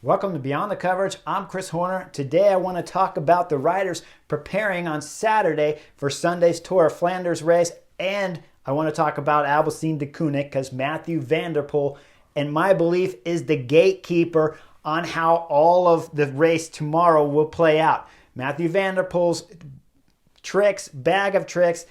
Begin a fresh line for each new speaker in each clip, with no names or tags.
Welcome to Beyond the Coverage. I'm Chris Horner. Today I want to talk about the riders preparing on Saturday for Sunday's Tour of Flanders race, and I want to talk about Albacete de Koenig because Mathieu van der Poel, in my belief, is the gatekeeper on how all of the race tomorrow will play out. Mathieu van der Poel's bag of tricks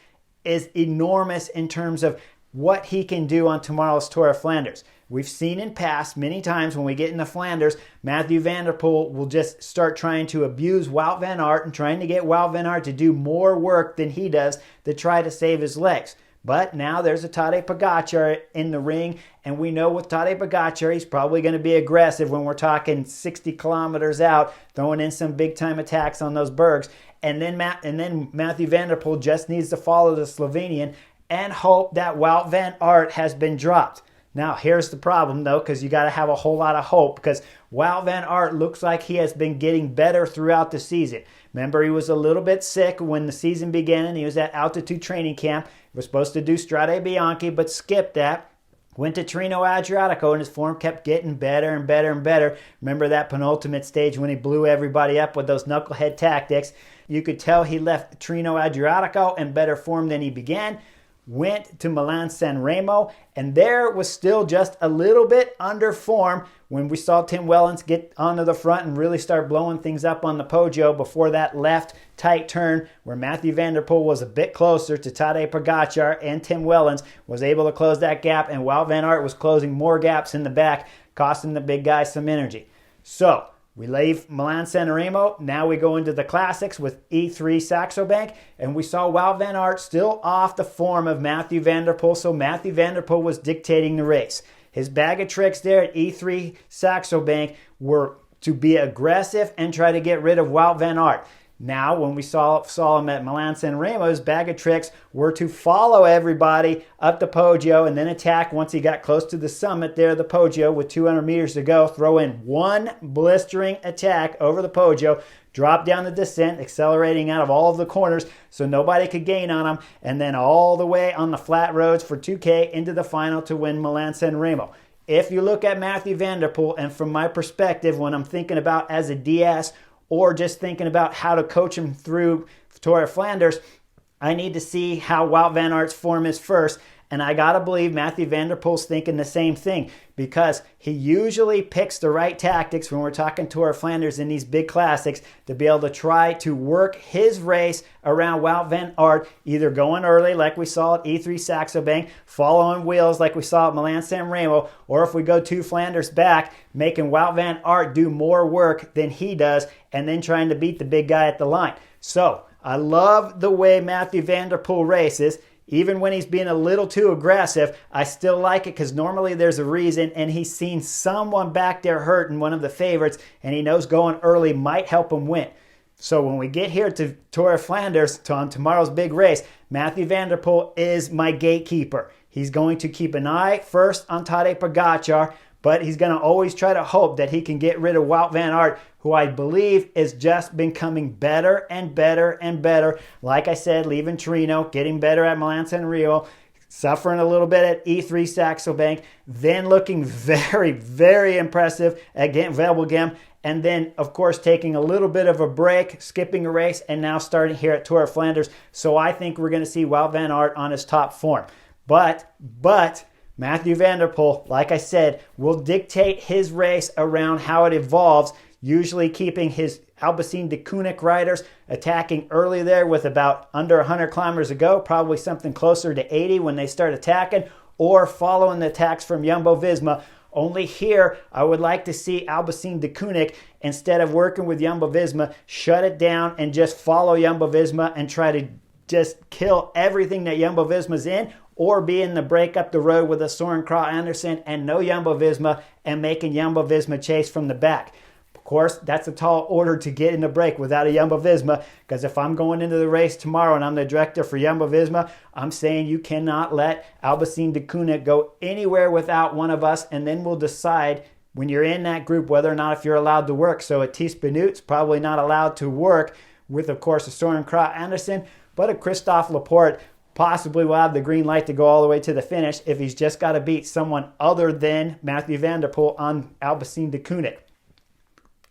is enormous in terms of what he can do on tomorrow's Tour of Flanders. We've seen in past many times when we get into Flanders, Mathieu van der Poel will just start trying to abuse Wout van Aert and trying to get Wout van Aert to do more work than he does to try to save his legs. But now there's a Tadej Pogačar in the ring, and we know with Tadej Pogačar, he's probably going to be aggressive when we're talking 60 kilometers out, throwing in some big-time attacks on those bergs. And then Mathieu van der Poel just needs to follow the Slovenian and hope that Wout van Aert has been dropped. Now, here's the problem, though, because you got to have a whole lot of hope, because Wout van Aert looks like he has been getting better throughout the season. Remember, he was a little bit sick when the season began, and he was at altitude training camp. He was supposed to do Strade Bianche, but skipped that. Went to Trino Adriatico, and his form kept getting better and better and better. Remember that penultimate stage when he blew everybody up with those knucklehead tactics? You could tell he left Trino Adriatico in better form than he began. Went to Milan-San Remo, and there was still just a little bit under form when we saw Tim Wellens get onto the front and really start blowing things up on the Poggio before that left tight turn where Mathieu van der Poel was a bit closer to Tadej Pogačar, and Tim Wellens was able to close that gap, and Wout van Aert was closing more gaps in the back, costing the big guy some energy. So we leave Milan-San Remo. Now we go into the classics with E3 Saxo Bank, and we saw Wout van Aert still off the form of Mathieu van der Poel, so Mathieu van der Poel was dictating the race. His bag of tricks there at E3 Saxo Bank were to be aggressive and try to get rid of Wout van Aert. Now, when we saw him at Milan-San Remo, his bag of tricks were to follow everybody up the Poggio and then attack once he got close to the summit there, the Poggio, with 200 meters to go. Throw in one blistering attack over the Poggio, drop down the descent, accelerating out of all of the corners so nobody could gain on him, and then all the way on the flat roads for 2K into the final to win Milan-San Remo. If you look at Mathieu van der Poel, and from my perspective, when I'm thinking about as a DS, or just thinking about how to coach him through Tour of Flanders, I need to see how Wout van Aert's form is first. And I got to believe Mathieu van der Poel's thinking the same thing, because he usually picks the right tactics when we're talking Tour of Flanders in these big classics to be able to try to work his race around Wout van Aert, either going early like we saw at E3 Saxo Bank, following wheels like we saw at Milan-San Remo, or if we go 2 Flanders back, making Wout van Aert do more work than he does and then trying to beat the big guy at the line. So I love the way Mathieu van der Poel races. Even when he's being a little too aggressive, I still like it because normally there's a reason, and he's seen someone back there hurting, one of the favorites, and he knows going early might help him win. So when we get here to Tour of Flanders, on tomorrow's big race, Mathieu van der Poel is my gatekeeper. He's going to keep an eye first on Tadej Pogačar, but he's going to always try to hope that he can get rid of Wout van Aert, who I believe has just been coming better and better and better. Like I said, leaving Torino, getting better at Milan-San Remo, suffering a little bit at E3 Saxo Bank, then looking very, very impressive at Gent-Wevelgem, and then, of course, taking a little bit of a break, skipping a race, and now starting here at Tour of Flanders. So I think we're going to see Wout van Aert on his top form. But Mathieu van der Poel, like I said, will dictate his race around how it evolves, usually keeping his Albacete de Koenig riders attacking early there with about under 100 kilometers to go, probably something closer to 80 when they start attacking, or following the attacks from Jumbo-Visma. Only here, I would like to see Albacete de Koenig, instead of working with Jumbo-Visma, shut it down and just follow Jumbo-Visma and try to just kill everything that Jumbo-Visma's in, or be in the break up the road with a Søren Kragh Andersen and no Jumbo-Visma and making Jumbo-Visma chase from the back. Of course, that's a tall order to get in the break without a Jumbo-Visma, because if I'm going into the race tomorrow and I'm the director for Jumbo-Visma, I'm saying you cannot let Albacete de Koenig go anywhere without one of us, and then we'll decide when you're in that group whether or not if you're allowed to work. So a Thies Benoot's probably not allowed to work with, of course, a Søren Kragh Andersen, but a Christophe Laporte possibly will have the green light to go all the way to the finish if he's just got to beat someone other than Mathieu van der Poel on Albacete de Koenig.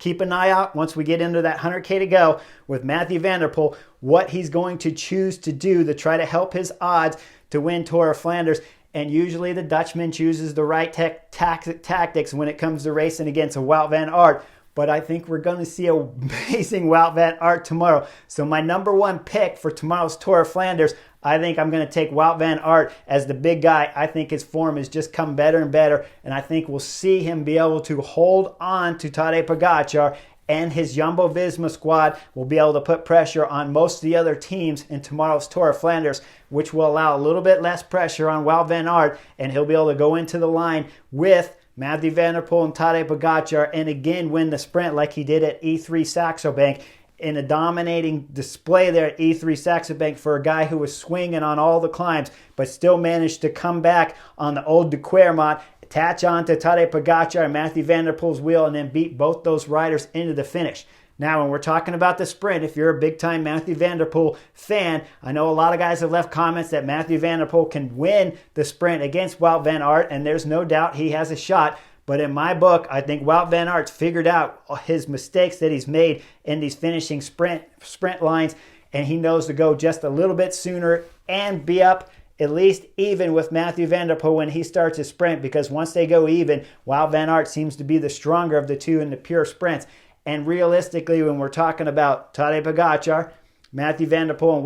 keep an eye out once we get into that 100K to go with Mathieu van der Poel, what he's going to choose to do to try to help his odds to win Tour of Flanders. And usually the Dutchman chooses the right tactics when it comes to racing against a Wout van Aert. But I think we're going to see an amazing Wout van Aert tomorrow. So my number one pick for tomorrow's Tour of Flanders, I think I'm going to take Wout van Aert as the big guy. I think his form has just come better and better, and I think we'll see him be able to hold on to Tadej Pogačar, and his Jumbo-Visma squad will be able to put pressure on most of the other teams in tomorrow's Tour of Flanders, which will allow a little bit less pressure on Wout van Aert, and he'll be able to go into the line with Mathieu van der Poel and Tadej Pogačar, and again win the sprint like he did at E3 Saxo Bank in a dominating display there at E3 Saxo Bank for a guy who was swinging on all the climbs but still managed to come back on the old de Quermont, attach on to Tadej Pogačar and Mathieu van der Poel's wheel, and then beat both those riders into the finish. Now, when we're talking about the sprint, if you're a big-time Mathieu van der Poel fan, I know a lot of guys have left comments that Mathieu van der Poel can win the sprint against Wout van Aert, and there's no doubt he has a shot. But in my book, I think Wout van Aert's figured out his mistakes that he's made in these finishing sprint lines, and he knows to go just a little bit sooner and be up at least even with Mathieu van der Poel when he starts his sprint, because once they go even, Wout van Aert seems to be the stronger of the two in the pure sprints. And realistically, when we're talking about Tadej Pogačar, Mathieu van der Poel, and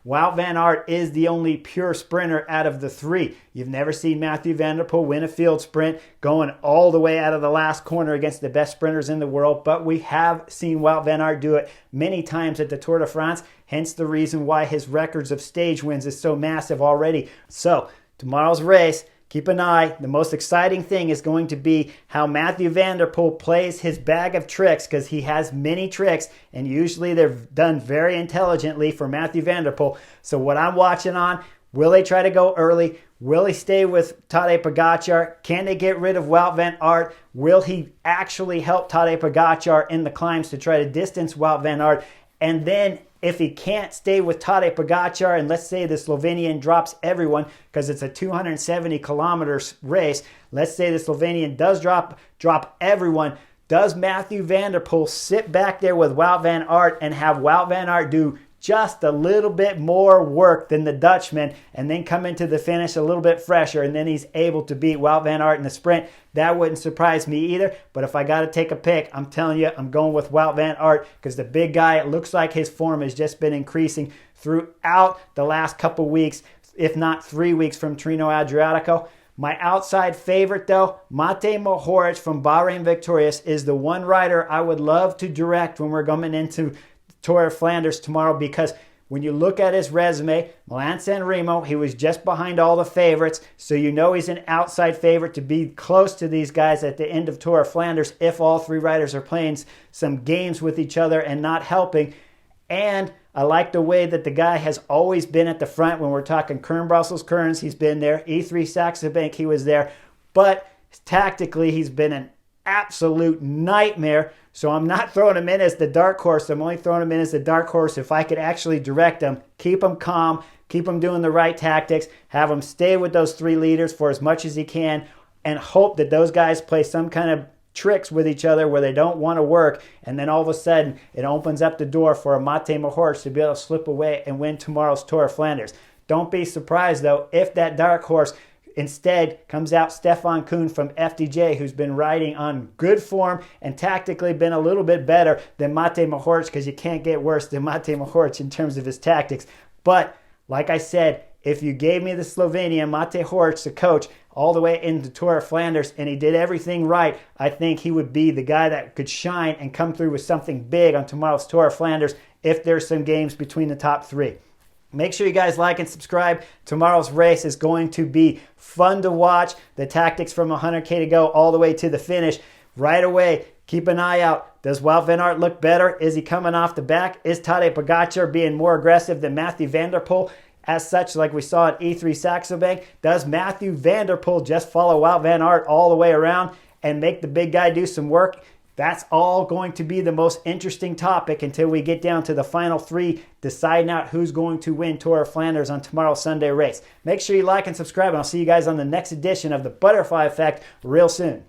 Wout van Aert is the only pure sprinter out of the three. You've never seen Mathieu van der Poel win a field sprint going all the way out of the last corner against the best sprinters in the world, but we have seen Wout van Aert do it many times at the Tour de France, hence the reason why his records of stage wins is so massive already. So, tomorrow's race, keep an eye. The most exciting thing is going to be how Mathieu van der Poel plays his bag of tricks, because he has many tricks, and usually they're done very intelligently for Mathieu van der Poel. So what I'm watching on, will they try to go early? Will he stay with Tadej Pogačar? Can they get rid of Wout van Aert? Will he actually help Tadej Pogačar in the climbs to try to distance Wout van Aert? And then if he can't stay with Tadej Pogačar, and let's say the Slovenian drops everyone because it's a 270 kilometers race, let's say the Slovenian does drop everyone, does Mathieu van der Poel sit back there with Wout van Aert and have Wout van Aert do just a little bit more work than the Dutchman and then come into the finish a little bit fresher, and then he's able to beat Wout van Aert in the sprint? That wouldn't surprise me either, but if I got to take a pick, I'm telling you, I'm going with Wout van Aert, because the big guy, it looks like his form has just been increasing throughout the last couple weeks, if not 3 weeks from Trino Adriatico. My outside favorite, though, Matej Mohoric from Bahrain Victorious, is the one rider I would love to direct when we're going into Tour of Flanders tomorrow, because when you look at his resume, Milan-San Remo, he was just behind all the favorites, so you know he's an outside favorite to be close to these guys at the end of Tour of Flanders if all three riders are playing some games with each other and not helping. And I like the way that the guy has always been at the front. When we're talking Kern-Brussels-Kearns, he's been there. E3 Saxo Bank, he was there. But tactically, he's been an absolute nightmare. So I'm not throwing him in as the dark horse. I'm only throwing him in as the dark horse if I could actually direct him, keep him calm, keep him doing the right tactics, have him stay with those three leaders for as much as he can, and hope that those guys play some kind of tricks with each other where they don't want to work, and then all of a sudden it opens up the door for a Matej Mohoric to be able to slip away and win tomorrow's Tour of Flanders. Don't be surprised, though, if that dark horse instead comes out Stefan Kuhn from FDJ, who's been riding on good form and tactically been a little bit better than Matej Mohoric, because you can't get worse than Matej Mohoric in terms of his tactics. But like I said, if you gave me the Slovenian Matej Mohoric, the coach, all the way into Tour of Flanders, and he did everything right, I think he would be the guy that could shine and come through with something big on tomorrow's Tour of Flanders if there's some games between the top three. Make sure you guys like and subscribe. Tomorrow's race is going to be fun to watch. The tactics from 100K to go all the way to the finish. Right away, keep an eye out. Does Wout van Aert look better? Is he coming off the back? Is Tadej Pogačar being more aggressive than Mathieu van der Poel? As such, like we saw at E3 Saxo Bank, does Mathieu van der Poel just follow Wout van Aert all the way around and make the big guy do some work? That's all going to be the most interesting topic until we get down to the final three, deciding out who's going to win Tour of Flanders on tomorrow's Sunday race. Make sure you like and subscribe, and I'll see you guys on the next edition of the Butterfly Effect real soon.